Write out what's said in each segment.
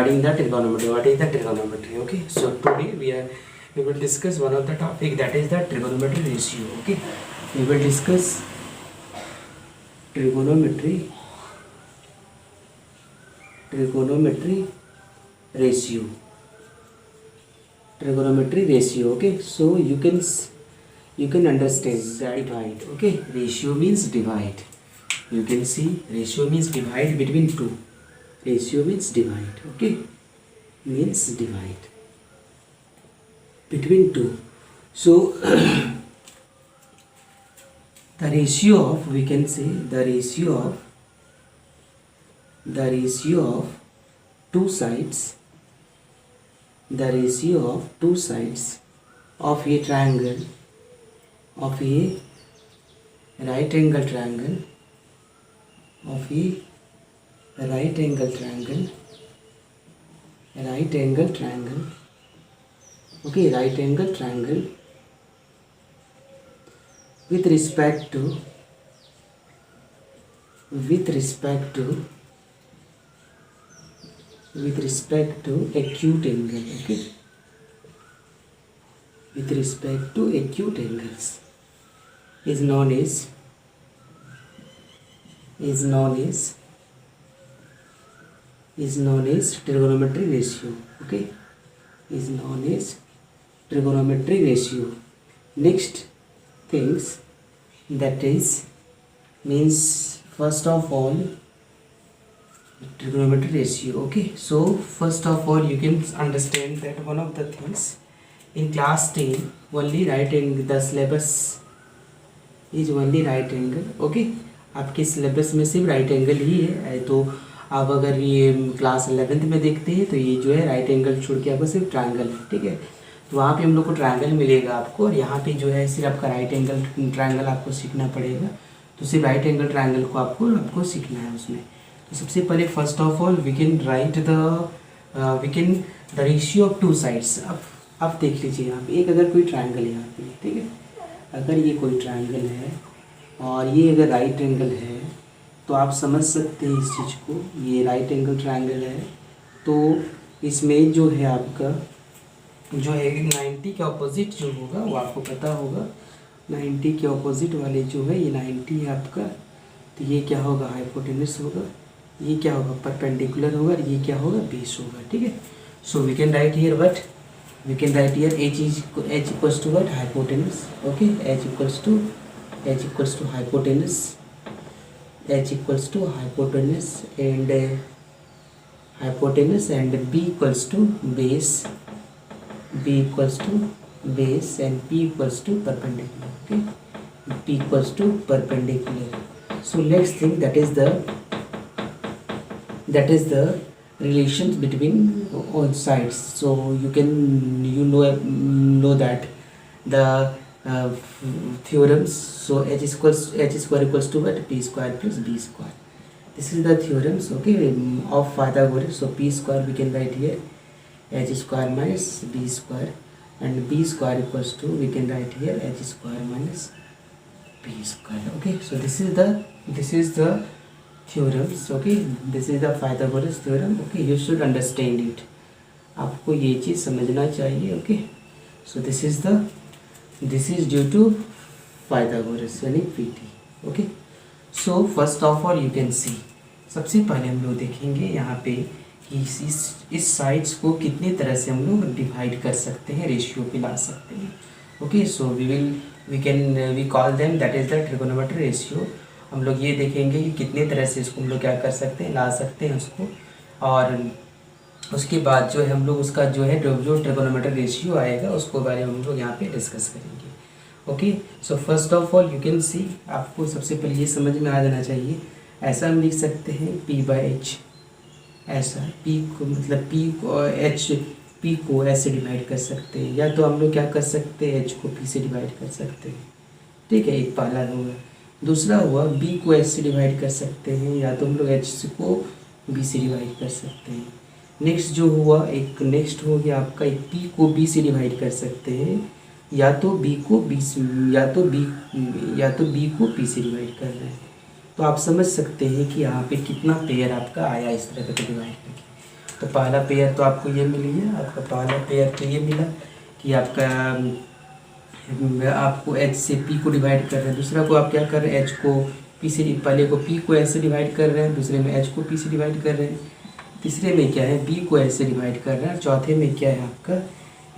regarding the trigonometry. What is the trigonometry? Okay, so today we will discuss one of the topic, that is the trigonometry ratio. Okay, we will discuss trigonometry ratio. Okay, so you can understand that divide. Okay, ratio means divide. You can see ratio means divide between two. Ratio means divide. Okay, means divide between two. So the ratio of, we can say the ratio of two sides, the ratio of two sides of a triangle, of a right angle triangle, of a right angle triangle, okay, right angle triangle with respect to acute angle. Okay, with respect to acute angles is known as trigonometry ratio. Okay, is known as trigonometry ratio. Next things, that is means first of all trigonometry ratio. Okay, so first of all you can understand that one of the things in class 10 only right angle, the syllabus is only right angle. Okay, आपके syllabus में सिर्फ right angle ही है। तो आप अगर ये class 11th में देखते हैं तो ये जो है राइट एंगल छोड़ के आपको सिर्फ ट्रायंगल है। ठीक है, तो वहाँ पे हम लोग को ट्रायंगल मिलेगा आपको, और यहाँ पे जो है सिर्फ आपका राइट एंगल ट्रायंगल आपको सीखना पड़ेगा। तो सिर्फ राइट एंगल ट्रायंगल को आपको सीखना है उसमें। तो सबसे पहले first of all we can write the ratio of two sides. अब देख लीजिए आप, एक अगर कोई ट्रायंगल है यहाँ पे, ठीक है, अगर ये कोई ट्रायंगल है और ये अगर राइट एंगल है तो आप समझ सकते हैं इस चीज़ को, ये राइट एंगल ट्रायंगल है तो इसमें जो है आपका जो है 90 के ऑपोजिट जो होगा वो आपको पता होगा। 90 के ऑपोजिट वाले जो है ये 90 है आपका, तो ये क्या होगा, हाइपोटेनस होगा, ये क्या होगा, परपेंडिकुलर होगा, और ये क्या होगा, बेस होगा। ठीक है, so we can write here what, we can write here h equals to what, hypotenuse. Okay, h equals to hypotenuse, h equals to hypotenuse and b equals to base, and p equals to perpendicular. Okay, p equals to perpendicular. So let's think that is the relations between all sides. So you know that the theorems. So h square equals to what, p square plus b square. This is the theorems, okay, of Pythagoras. So p square we can write here h square minus b square, and b square equals to, we can write here h square minus b square. Okay, so this is the theorems. Okay, this is the Pythagoras theorem. Okay, you should understand it, आपको ये चीज़ समझना चाहिए। Okay, so this is due to Pythagoras यानी PT. Okay, so first of all you can see, सबसे पहले हम लोग देखेंगे यहाँ पे कि इस साइड्स को कितनी तरह से हम लोग डिवाइड कर सकते हैं, रेशियो पे ला सकते हैं। Okay, so we call them that is the trigonometry ratio. हम लोग ये देखेंगे कि कितने तरह से इसको हम लोग क्या कर सकते हैं, ला सकते हैं उसको, और उसके बाद जो है हम लोग उसका जो है जो ट्रिगोनोमेट्री रेशियो आएगा उसको बारे में हम लोग यहाँ पे डिस्कस करेंगे। Okay, so first of all you can see, आपको सबसे पहले ये समझ में आ जाना चाहिए, ऐसा हम लिख सकते हैं p/h, ऐसा p को मतलब p को ऐसे डिवाइड कर सकते हैं, या तो हम लोग क्या कर सकते हैं, h को p से डिवाइड कर सकते हैं। ठीक है, एक पहला हुआ। दूसरा हुआ b को h से डिवाइड कर सकते हैं, या तो हम लोग h को b से डिवाइड कर सकते हैं। नेक्स्ट जो हुआ, एक नेक्स्ट हो गया आपका, एक p को b से डिवाइड कर सकते हैं, या तो b को p से डिवाइड कर रहे हैं। तो आप समझ सकते हैं कि यहाँ पे कितना पेयर आपका आया इस तरह का डिवाइड करके। तो पहला पेयर तो आपको ये मिल गया, आपका पहला पेयर तो ये मिला कि आपको एच से पी को डिवाइड कर रहे हैं, दूसरा को आप क्या कर रहे हैं, एच को पी से, पहले को पी को एच से डिवाइड कर रहे हैं, दूसरे में एच को पी से डिवाइड कर रहे हैं, तीसरे में क्या है, बी को एच से डिवाइड कर रहे हैं, चौथे में क्या है आपका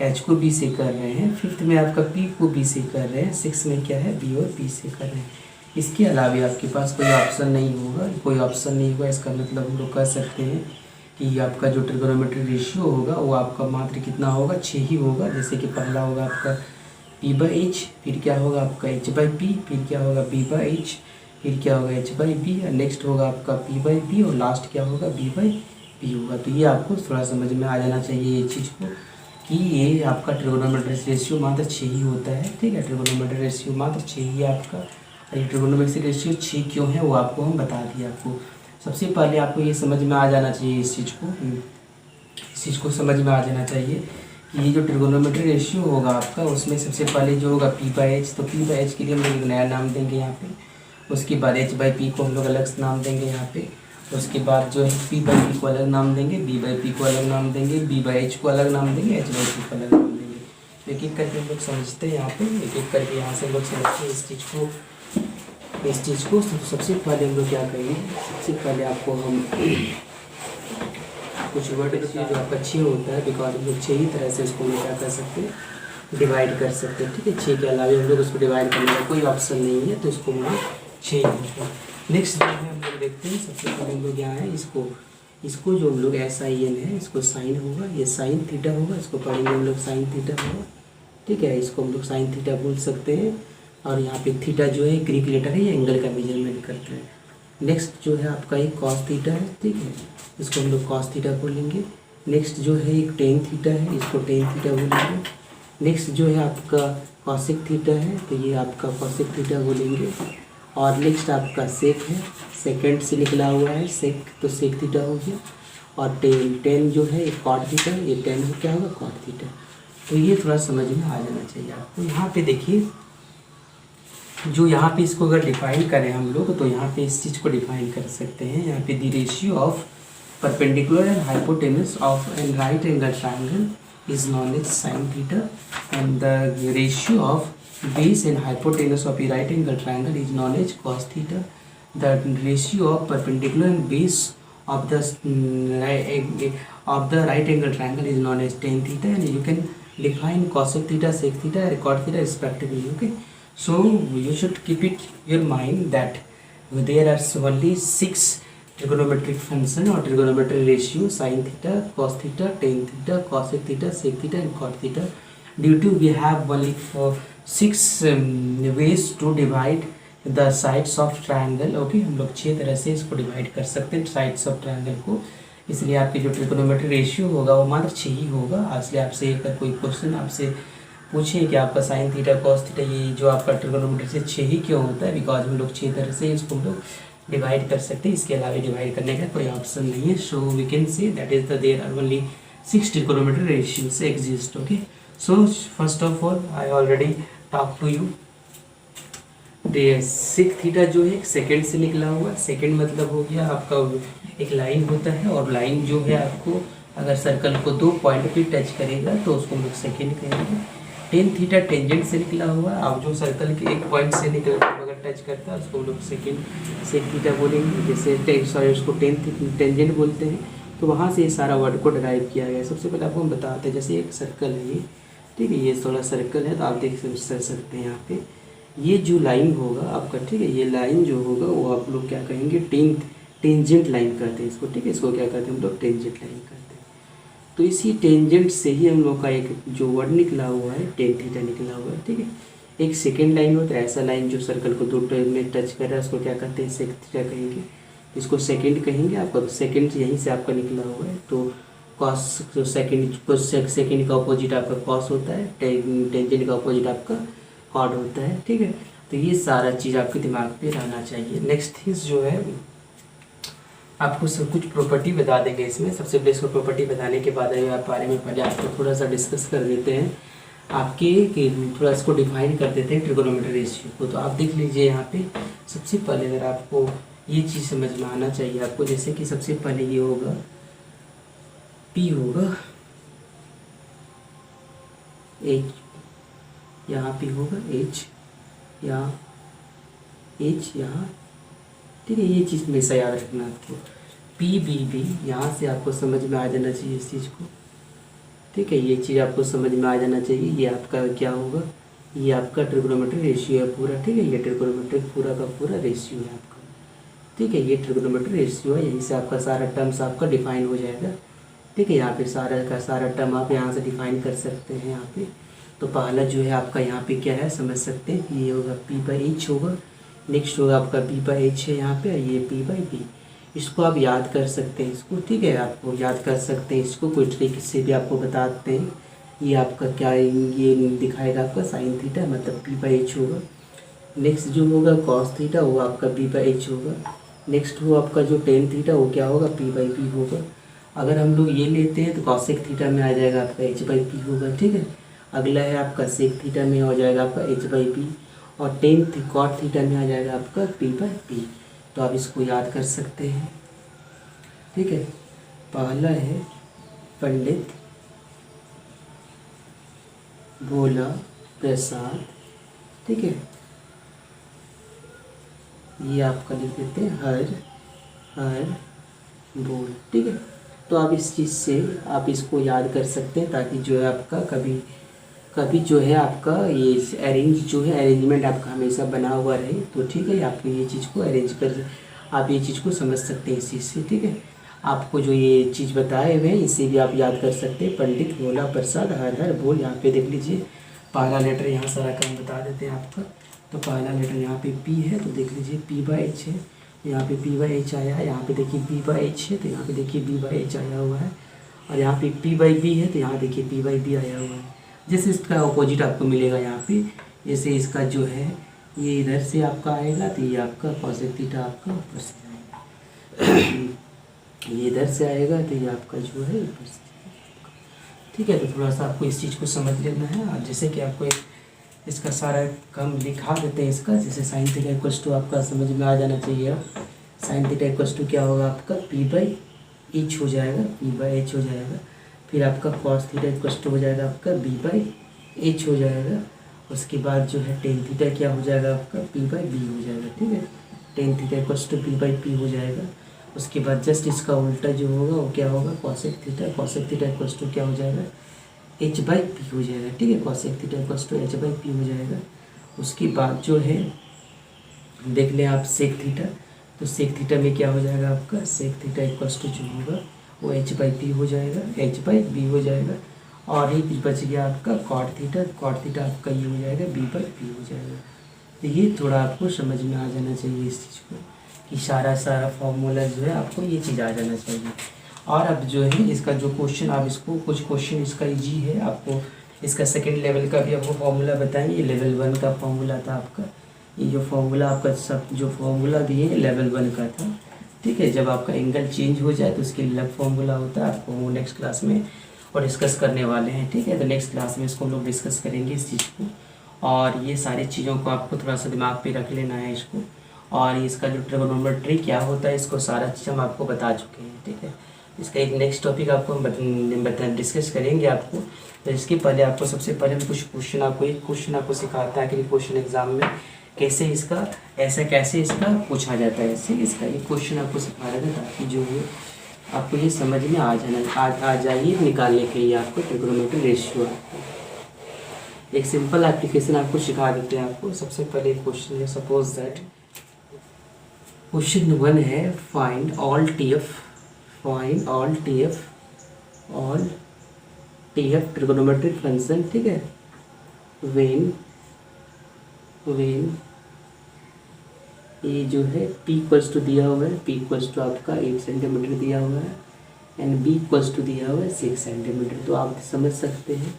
एच को बी से कर रहे हैं, फिफ्थ में आपका पी को बी से कर रहे हैं, सिक्स में क्या है बी और पी से कर रहे हैं। इसके अलावा आपके पास कोई ऑप्शन नहीं होगा, कोई ऑप्शन नहीं होगा। इसका मतलब हम लोग कह सकते हैं कि आपका जो ट्रिगोनोमेट्रिक रेशियो होगा वो आपका मात्र कितना होगा, 6 ही होगा। जैसे कि पहला होगा आपका पी बाई एच, फिर क्या होगा आपका एच बाई पी, फिर क्या होगा बी बाई एच, फिर क्या होगा एच बाई बी, और नेक्स्ट होगा आपका पी बाई पी, और लास्ट क्या होगा बी बाई पी होगा। तो ये आपको थोड़ा समझ में आ जाना चाहिए ये चीज़ को कि ये आपका ट्रिगोनोमेट्रिक रेशियो मात्र 6 ही होता है। ठीक है, ट्रिगोनोमेट्रिक रेशियो मात्र 6 ही है आपका। और ये ट्रिगोनोमेट्रिक रेशियो 6 क्यों है वो आपको हम बता दिए। आपको सबसे पहले आपको ये समझ में आ जाना चाहिए, इस चीज़ को समझ में आ जाना चाहिए कि ये जो ट्रिगोनोमेट्रिक रेशियो होगा आपका, उसमें सबसे पहले जो होगा पी बाई एच, तो पी बाई एच के लिए हम लोग एक नया नाम देंगे यहाँ पे। उसके बाद एच बाई पी को हम लोग अलग से नाम देंगे यहाँ पे। उसके बाद जो है पी बाई पी को अलग नाम देंगे, बी बाई पी को अलग नाम देंगे, बी बाई एच को अलग नाम देंगे, एच बाई पी को अलग नाम देंगे। एक एक करके हम लोग समझते हैं यहाँ पे, एक एक करके यहाँ से हम लोग समझते हैं इस चीज़ को। सबसे पहले हम लोग क्या करेंगे, सबसे पहले आपको हम कुछ वर्ड जो आपका 6 होता है, बिकॉज हम लोग 6 ही तरह से उसको हम क्या कर सकते हैं, डिवाइड कर सकते हैं। ठीक है, 6 के अलावा हम लोग उसको डिवाइड करने का कोई ऑप्शन नहीं है, तो इसको हम लोग 6 ही होता है। नेक्स्ट जो है हम लोग देखते हैं, सबसे पहले हम लोग यहाँ है इसको जो हम लोग SIN है, इसको साइन होगा, ये साइन थीटा होगा, इसको पढ़ेंगे हम लोग साइन थीटा होगा। ठीक है, इसको हम लोग साइन थीटा बोल सकते हैं। और यहाँ पे थीटा जो है ग्रीक लेटर है, ये एंगल का मेजरमेंट करता है। नेक्स्ट जो है आपका एक कॉस थीटा है। ठीक है, इसको हम लोग कॉस थीटा बोलेंगे। नेक्स्ट जो है एक टेन थीटा है, इसको टेन थीटा बोलेंगे। नेक्स्ट जो है आपका कॉसेक थीटा है, तो ये आपका कॉसेक थीटा बोलेंगे। और नेक्स्ट आपका सेक है, सेकंड से निकला हुआ है सेक, तो सेक थीटा हो गया। और टेन जो है एक कॉट थीटा, ये टेन क्या होगा कॉट थीटा। तो ये थोड़ा समझ में आ जाना चाहिए आपको। यहाँ पे देखिए, जो यहाँ पे इसको अगर डिफाइन करें हम लोग, तो यहाँ पे इस चीज़ को डिफाइन कर सकते हैं। यहाँ पे the ratio of perpendicular and hypotenuse of an right angle triangle is known as sine theta, and the ratio of base and hypotenuse of a right angle triangle is known as cos theta. The ratio of perpendicular and base of the right angle triangle is known as tan theta, and you can define cosec theta, sec theta, and cot theta respectively. Okay, so you should keep it your mind that there are only 6 trigonometric function or trigonometric ratio: sin theta, cos theta, tan theta, cosec theta, sec theta, and cot theta. Due to we have only 6 ways to divide the sides of triangle. Okay, हम लोग 6 तरह से इसको divide कर सकते हैं sides of triangle को। इसलिए आपकी जो ट्रिगोनोमेट्रिक रेशियो होगा वो मात्र 6 ही होगा। इसलिए आपसे अगर कोई क्वेश्चन आपसे पूछे कि आपका साइन थीटा कॉस थीटा ये जो आपका ट्रिगोनोमेट्री से 6 ही क्यों होता है, बिकॉज हम लोग 6 तरह से इसको हम लोग डिवाइड कर सकते हैं, इसके अलावा डिवाइड करने का कोई ऑप्शन नहीं है। So we can say that is the there are only 6 trigonometric ratios exist. Okay, so first of all I already talk to you. Sec theta जो है सेकंड से निकला हुआ, सेकंड मतलब हो गया आपका एक लाइन होता है, और लाइन जो है आपको अगर सर्कल को 2 पॉइंट पे टच करेगा तो उसको हम लोग सेकेंड कहेंगे। टेन थीटा टेंजेंट से निकला हुआ, अब जो सर्कल के एक पॉइंट से निकल अगर टच करता है उसको हम लोग सेक थीटा बोलेंगे। जैसे सॉरी उसको टेंजेंट बोलते हैं। तो वहाँ से ये सारा वर्ड को डिराइव किया गया है। सबसे पहले आपको हम बताते हैं, जैसे एक सर्कल है ये, ठीक है, ये थोड़ा सर्कल है तो आप देख सकते हैं यहाँ पे ये जो लाइन होगा आपका, ठीक है, ये लाइन जो होगा वो आप लोग क्या कहेंगे टेंजेंट लाइन करते हैं इसको। ठीक है, इसको क्या करते हैं हम लोग टेंजेंट लाइन करते हैं। तो इसी टेंजेंट से ही हम लोग का एक जो वर्ड निकला हुआ है टेन थीटा निकला हुआ है। ठीक है, एक सेकेंड लाइन होता है, ऐसा लाइन जो सर्कल को 2 में टच कर रहा है उसको क्या कहते हैं सेक थीटा कहेंगे, इसको सेकेंड कहेंगे आपका। तो सेकेंड यहीं से आपका निकला हुआ है, तो कॉस जो सेकेंड का अपोजिट आपका कॉस होता है, टेंजेंट का अपोजिट आपका कॉट होता है। ठीक है, तो ये सारा चीज़ आपके दिमाग पे रहना चाहिए। नेक्स्ट थिंग्स जो है आपको सब कुछ प्रॉपर्टी बता देंगे इसमें। सबसे पहले इसको प्रॉपर्टी बताने के बाद बारे में पहले आपको थोड़ा सा डिस्कस कर देते हैं आपके कि थोड़ा इसको डिफाइन कर देते हैं ट्रिगोनोमेट्रिक रेशियो को। तो आप देख लीजिए यहाँ पे सबसे पहले अगर आपको ये चीज़ समझ में आना चाहिए आपको, जैसे कि सबसे पहले ये होगा पी होगा एच, यहाँ पी होगा एच, यहाँ एच, यहाँ, ठीक है। ये चीज़ हमेशा याद रखना आपको, पी बी बी, यहाँ से आपको समझ में आ जाना चाहिए इस चीज़ को, ठीक है। ये चीज़ आपको समझ में आ जाना चाहिए। ये आपका क्या होगा, ये आपका ट्रिग्नोमेट्रिक रेशियो है पूरा, ठीक है। ये ट्रिग्नोमेट्रिक पूरा का पूरा रेशियो है आपका, ठीक है। ये ट्रिग्नोमेट्रिक रेशियो है, यहीं से आपका सारा टर्म्स आपका डिफाइन हो जाएगा, ठीक है। यहाँ पे सारा का सारा टर्म आप यहाँ से डिफाइन कर सकते हैं यहाँ पे। तो पहला जो है आपका यहाँ पे क्या है समझ सकते हैं, ये होगा पी बाई एच होगा, नेक्स्ट होगा आपका पी बाई एच है यहाँ पे, ये पी बाई बी। इसको आप याद कर सकते हैं इसको, ठीक है। आपको याद कर सकते हैं इसको, कोई ट्रिक से भी आपको बताते हैं। ये आपका क्या ये दिखाएगा आपका साइन थीटा, मतलब पी बाई एच होगा। नेक्स्ट जो होगा कॉस थीटा वो आपका पी बाई एच होगा। नेक्स्ट वो आपका जो टेन थीटा वो क्या होगा, पी बाई पी होगा। अगर हम लोग ये लेते हैं तो कॉसेक थीटा में आ जाएगा आपका एच बाई पी होगा, ठीक है। अगला है आपका सेक थीटा में हो जाएगा आपका एच बाई पी, और टेन कॉट थीटा में आ जाएगा आपका पी बाई पी। तो आप इसको याद कर सकते हैं, ठीक है। पहला है पंडित भोला प्रसाद, ठीक है। ये आपका लिख देते हैं हर बोल, ठीक है। तो आप इस चीज़ से आप इसको याद कर सकते हैं, ताकि जो है आपका कभी कभी जो है आपका ये अरेंजमेंट आपका हमेशा बना हुआ रहे, तो ठीक है। आपको ये चीज़ को अरेंज कर, आप ये चीज़ को समझ सकते हैं इस चीज़ से, ठीक है। आपको जो ये चीज़ बताए हुए हैं इससे भी आप याद कर सकते हैं, पंडित भोला प्रसाद हर बोल। यहाँ पे देख लीजिए पहला लेटर, यहाँ सारा काम बता देते हैं आपका। तो पहला लेटर यहाँ पे पी है, तो देख लीजिए पी बाई एच है, यहाँ पे पी बाई एच आया है। यहाँ पे देखिए बी बाई एच है, तो यहाँ पे देखिए बी बाई एच आया हुआ है। और यहाँ पे पी बाई बी है, तो यहाँ देखिए पी बाई बी आया हुआ है। जैसे इसका अपोजिट आपको मिलेगा यहाँ पे, जैसे इसका जो है ये इधर से आपका आएगा, तो ये आपका कॉसेक थीटा आपका ऊपर से आएगा। ये इधर से आएगा, तो ये आपका जो है ऊपर से, ठीक है। तो थोड़ा सा आपको इस चीज़ को समझ लेना है। और जैसे कि आपको इसका सारा काम लिखा देते हैं इसका, जैसे साइन थीटा इक्वल्स टू आपका समझ में आ जाना चाहिए। साइन थीटा इक्वल्स टू क्या होगा आपका पी बाई एच हो जाएगा, पी बाई एच हो जाएगा। फिर आपका कॉस थीटा इक्वल्स टू हो जाएगा आपका बी बाई एच हो जाएगा। उसके बाद जो है टेन थीटा क्या हो जाएगा आपका पी बाई बी हो जाएगा, ठीक है। Tan theta equals to P by P हो जाएगा। उसके बाद जस्ट इसका उल्टा जो होगा वो क्या होगा, कॉसेक थीटा इक्वल्स टू क्या हो जाएगा, एच बाई पी हो जाएगा, ठीक है। Cosec theta equals to H by P हो जाएगा। उसके बाद जो है देख लें आप सेक थीटा, तो सेक थीटा में क्या हो जाएगा आपका, सेक थीटा इक्वल्स टू जो होगा वो एच बाई पी हो जाएगा, एच बाई बी हो जाएगा। और ही बच गया आपका कॉट थीटा आपका ये हो जाएगा बी बाई पी हो जाएगा। तो ये थोड़ा आपको समझ में आ जाना चाहिए इस चीज़ को, कि सारा फॉर्मूला जो है आपको ये चीज़ आ जाना चाहिए। और अब जो है इसका जो क्वेश्चन, आप इसको कुछ क्वेश्चन इसका इजी है, आपको इसका सेकेंड लेवल का भी आपको फॉर्मूला बताएंगे। ये लेवल 1 का फॉर्मूला था आपका, ये जो फॉर्मूला आपका सब जो फॉर्मूला दिए लेवल 1 का था, ठीक है। जब आपका एंगल चेंज हो जाए तो उसके लिए अलग फॉर्मूला होता है, आपको वो नेक्स्ट क्लास में और डिस्कस करने वाले हैं, ठीक है। तो नेक्स्ट क्लास में इसको हम लोग डिस्कस करेंगे इस चीज़ को। और ये सारी चीज़ों को आपको थोड़ा सा दिमाग पे रख लेना है इसको। और इसका जो ट्रिगोनोमेट्री क्या होता है इसको सारा चीज़ हम आपको बता चुके हैं, ठीक है। इसका एक नेक्स्ट टॉपिक आपको हम डिस्कस करेंगे आपको। तो इसके पहले आपको सबसे पहले कुछ क्वेश्चन आपको सिखाता है कि क्वेश्चन एग्जाम में कैसे इसका कैसे इसका पूछा जाता है। इससे इसका एक क्वेश्चन आपको सिखा रहा था, ताकि जो है आपको ये समझ में आ जाइए निकालने के लिए आपको ट्रिग्नोमेट्रिक रेशियो। एक सिंपल एप्लीकेशन आपको सिखा देते हैं आपको। सबसे पहले क्वेश्चन है, सपोज दैट क्वेश्चन 1 है, find all TF trigonometric function, ठीक है, व्हेन ये जो है P इक्वल्स टू दिया हुआ है, P इक्वल्स टू आपका 8 सेंटीमीटर दिया हुआ है, एंड B इक्वल्स टू दिया हुआ है 6 सेंटीमीटर। तो आप समझ सकते हैं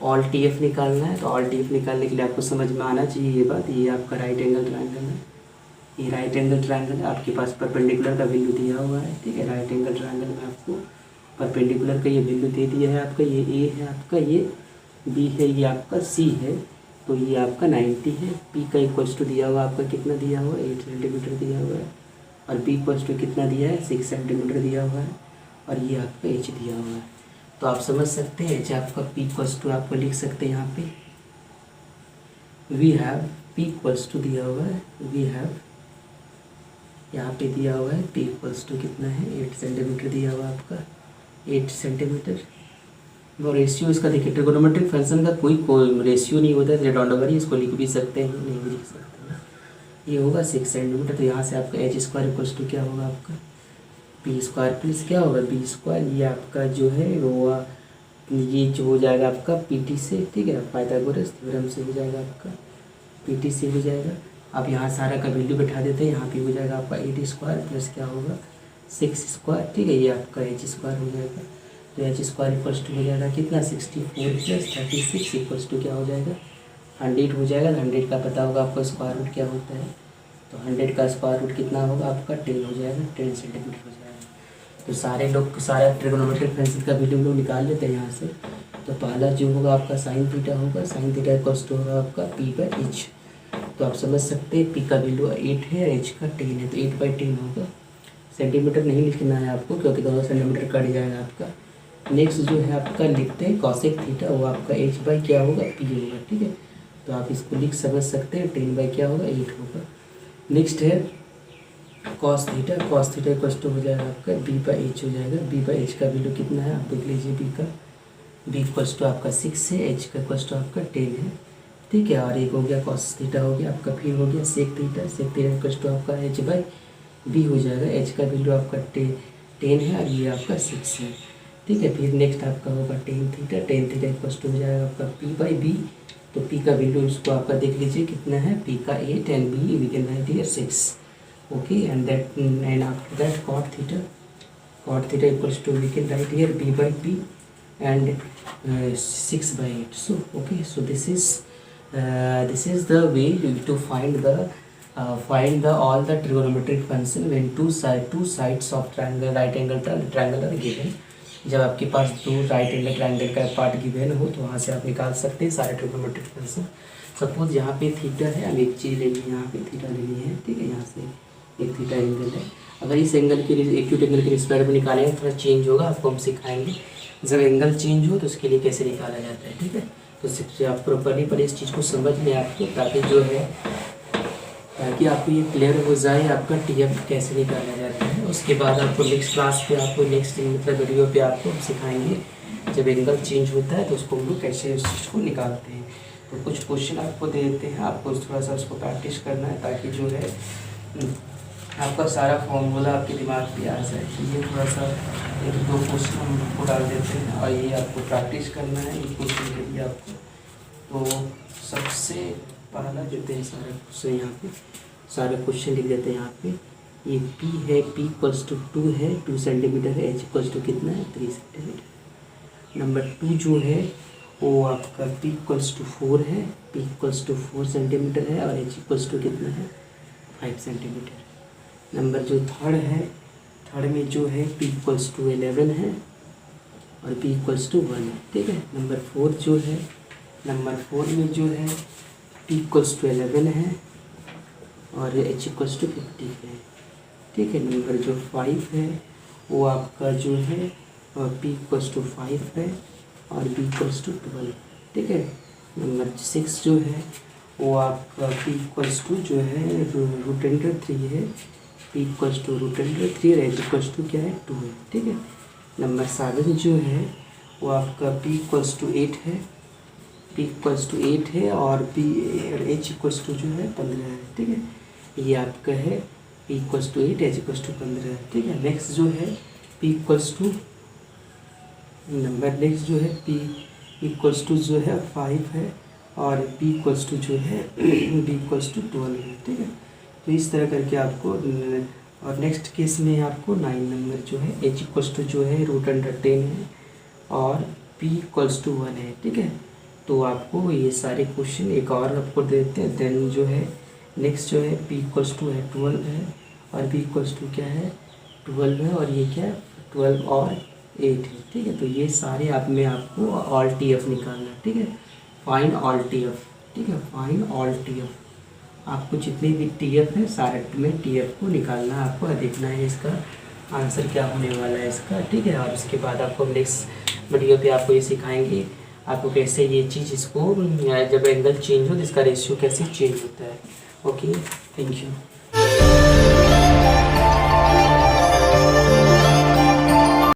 ऑल TF निकालना है। तो ऑल TF निकालने के लिए आपको समझ में आना चाहिए ये बात, ये आपका राइट एंगल ट्रायंगल है। ये राइट एंगल ट्रायंगल आपके पास परपेंडिकुलर का वैल्यू दिया हुआ है, ठीक है। राइट एंगल ट्रायंगल में आपको परपेंडिकुलर का ये वैल्यू दे दिया है आपका, ये A है आपका, ये B है, ये आपका C है, तो ये आपका 90 है। P का इक्वल्स टू दिया हुआ आपका कितना दिया हुआ है, 8 सेंटीमीटर दिया हुआ है। और B इक्वल्स टू कितना दिया है, 6 सेंटीमीटर दिया हुआ है। और ये आपका एच दिया हुआ है। तो आप समझ सकते हैं एच आपका पी इक्वल्स टू आपको लिख सकते हैं यहाँ पे we have P equals to दिया हुआ है, वी हैव यहाँ पे दिया हुआ है पी इक्वल्स टू कितना है 8 सेंटीमीटर दिया हुआ है आपका 8 सेंटीमीटर। और रेशियो इसका देखिए ट्रिगोनोमेट्रिक फंक्शन का कोई रेशियो नहीं होता है, डोंट वरी, इसको लिख भी सकते हैं नहीं भी लिख सकते हैं। ये होगा 6 सेंटीमीटर। तो यहाँ से आपका एच स्क्वायर इक्वल्स टू क्या होगा आपका पी स्क्वायर प्लस क्या होगा बी स्क्वायर, ये आपका जो है वो ये जो हो जाएगा आपका पीटी से, ठीक है, पाइथागोरस थ्योरम से हो जाएगा आपका पीटी से हो जाएगा। अब यहाँ सारा का वैल्यू बैठा देते हैं, यहाँ पे हो जाएगा आपका 8 स्क्वायर प्लस क्या होगा 6 स्क्वायर, ठीक है, ये आपका एच स्क्वायर हो जाएगा। तो एच स्क्वायर इक्वल्स टू हो जाएगा कितना 64 प्लस 36 इक्वल्स टू क्या हो जाएगा 100 हो जाएगा। 100 का पता होगा आपको स्क्वायर रूट क्या होता है, तो 100 का स्क्वायर रूट कितना होगा आपका 10 हो जाएगा, 10 सेंटीमीटर हो जाएगा। तो सारे लोग सारा ट्रिगोनोमेट्रिक फंक्शन का वैल्यू लोग निकाल लेते हैं यहाँ से। तो पहला जो होगा आपका साइन थीटा होगा, साइन थीटा इक्वल्स टू होगा आपका पी बाई एच। तो आप समझ सकते हैं पी का वैल्यू 8 है, एच का 10 है, तो 8/10 होगा। सेंटीमीटर नहीं लिखना है आपको क्योंकि 2 सेंटीमीटर कट जाएगा आपका। नेक्स्ट जो है आपका लिखते हैं कॉसेक थीटा, वो आपका एच बाई क्या होगा पी होगा, ठीक है। तो आप इसको लिख समझ सकते हैं 10 बाई क्या होगा 8 होगा। नेक्स्ट है cos theta, cos theta equals to हो जाएगा आपका बी बाई एच हो जाएगा। बी बाई एच का वैल्यू कितना है आप देख लीजिए, बी का बी इक्वल्स टू आपका 6 है, एच का इक्वल्स टू आपका 10 है, ठीक है। और एक हो गया कॉस थीटा हो गया आपका, फिर हो गया sec theta, sec theta equals to आपका एच बाई बी हो जाएगा। एच का वैल्यू आपका 10 है और ये आपका 6 है, ठीक है। फिर नेक्स्ट आपका होगा tan theta, tan theta equals to हो जाएगा आपका पी बाई बी। तो पी का वैल्यू इसको आपका देख लीजिए कितना है, पी का 8 and B we can write here 6, okay. And that and after that cot theta equals to we can write here B by P and 6/8. So okay, so this is the way to find the all the trigonometric function when two sides of triangle right angle triangle are given. जब आपके पास दो right angle triangle का part given हो तो वहाँ से आप निकाल सकते हैं सारे ट्रिगोनोमेट्रिक फंक्शन। सपोज यहाँ पे थीटा है, अब एक चीज़ लेनी है, यहाँ पे थीटा लेनी है, ठीक है। यहाँ से एक थीटा एंगल है, अगर इस एंगल के एक्यूट एंगल के रिस्पेक्ट में निकालेंगे थोड़ा चेंज होगा, आपको हम सिखाएंगे जब एंगल चेंज हो तो उसके लिए कैसे निकाला जाता है, ठीक है। तो सिर्फ आप प्रॉपरली पहले इस चीज़ को समझ लें आपको, ताकि आपको ये क्लियर हो जाए आपका टीएफ कैसे निकाला जाता है। उसके बाद आपको नेक्स्ट क्लास पे आपको नेक्स्ट मतलब वीडियो पे आपको सिखाएंगे जब एंगल चेंज होता है तो उसको हम लोग कैसे उस चीज़ को निकालते हैं। तो कुछ क्वेश्चन आपको दे देते हैं, आपको थोड़ा सा उसको प्रैक्टिस करना है ताकि जो है आपका सारा फॉर्मूला आपके दिमाग पे आ जाए। तो ये थोड़ा सा 1-2 क्वेश्चन हम आपको डाल देते हैं और ये आपको प्रैक्टिस करना है ये क्वेश्चन के लिए आपको। तो सबसे पहला जो है सारा क्वेश्चन यहाँ पे सारे क्वेश्चन लिख देते हैं यहाँ पे। ये P है, P इक्वल्स टू 2 है, 2 सेंटीमीटर है, H इक्वल्स टू कितना है 3 सेंटीमीटर। नंबर 2 जो है वो आपका P इक्वल्स टू 4 है, P इक्वल्स टू 4 सेंटीमीटर है और H इक्वल्स टू कितना है 5 सेंटीमीटर। नंबर जो थर्ड है, थर्ड में जो है P इक्वल्स टू 11 है और P इक्वल्स टू 1 है, ठीक है। नंबर 4 जो है, नंबर 4 में जो है P इक्वल्स टू 11 है और H इक्वल्स टू 50 है, ठीक है। नंबर जो 5 है वो आपका जो है P इक्वल्स टू 5 है और B इक्वल्स टू 12, ठीक है। नंबर 6 जो है वो आपका P इक्वल्स टू जो है √3 है, P इक्वल्स टू √3 और H इक्वल्स टू क्या है 2 है, ठीक है। नंबर 7 जो है वो आपका P इक्वल्स टू 8 है, P इक्वल्स टू 8 है और H इक्वल्स टू जो है 15 है, ठीक है। ये आपका है P equals to 8, H equals to 15 है, ठीक है। नेक्स्ट जो है P equals to number next जो है P इक्वल्स टू जो है 5 है और P इक्वल्स टू जो है B इक्वल्स टू 12 है, ठीक है। तो इस तरह करके आपको और नेक्स्ट केस में आपको 9 नंबर जो है H इक्वल्स टू जो है √10 है और P इक्वल्स टू 1 है, ठीक है। तो आपको ये सारे क्वेश्चन एक और आपको देते हैं। देन जो है नेक्स्ट जो है P इक्वल्स टू है 12 है और B इक्वल्स टू क्या है 12 है और ये क्या है 12 और 8 है, ठीक है। तो ये सारे आप में आपको ऑल TF निकालना है, ठीक है। फाइंड ऑल TF, ठीक है, फाइंड ऑल TF। आपको जितने भी TF है सारे में TF को निकालना है, आपको देखना है इसका आंसर क्या होने वाला है इसका, ठीक है। और उसके बाद आपको नेक्स्ट वीडियो पे आपको ये सिखाएंगे आपको कैसे ये चीज़ इसको जब एंगल चेंज हो तो इसका रेशियो कैसे चेंज होता है। Okay, thank you.